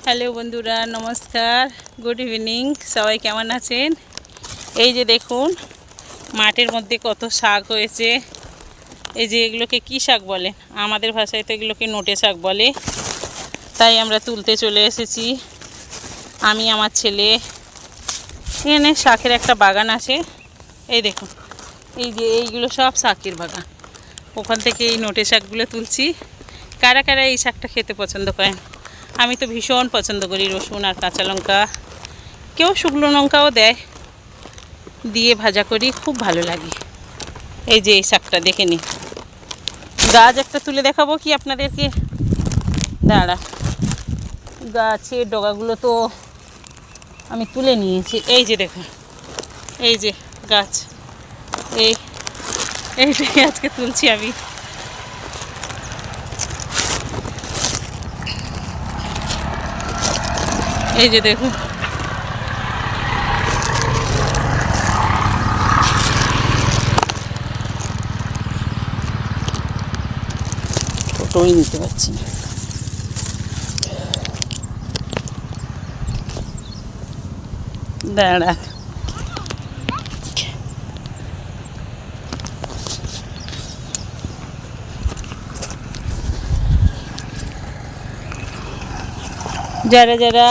Hello বন্ধুরা, নমস্কার, good evening. সবাই কেমন আছেন? এই যে দেখুন মাঠের মধ্যে কত শাক হয়েছে। এই যে এগুলোকে কি শাক বলে? আমাদের ভাষায় তো এগুলোকে নোটে শাক বলে। তাই আমরা তুলতে চলে এসেছি, আমি আমার ছেলে। এখানে শাকের একটা বাগান আছে, এই দেখুন। এই যে এইগুলো সব শাকের বাগান, ওখান থেকে এই নোটে শাকগুলো তুলছি। কারা কারা এই শাকটা খেতে পছন্দ করেন? আমি তো ভীষণ পছন্দ করি। রসুন আর কাঁচা লঙ্কা, কেউ শুকনো লঙ্কাও দেয়, দিয়ে ভাজা করি, খুব ভালো লাগে। এই যে এই শাকটা দেখে নিন। গাছ একটা তুলে দেখাবো কি আপনাদেরকে? দাঁড়া, গাছের ডগাগুলো তো আমি তুলে নিয়েছি। এই যে দেখুন, এই যে গাছ, এইটাই আজকে তুলছি আমি। এই যে দেখুন, ফটোই নিতে পারছি না। দাঁড়া, যারা যারা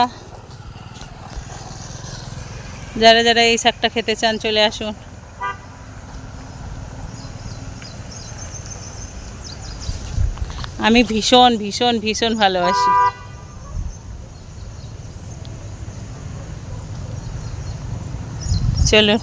যারা যারা এই শাকটা খেতে চান চলে আসুন। আমি ভীষণ ভীষণ ভীষণ ভালোবাসি। চলো।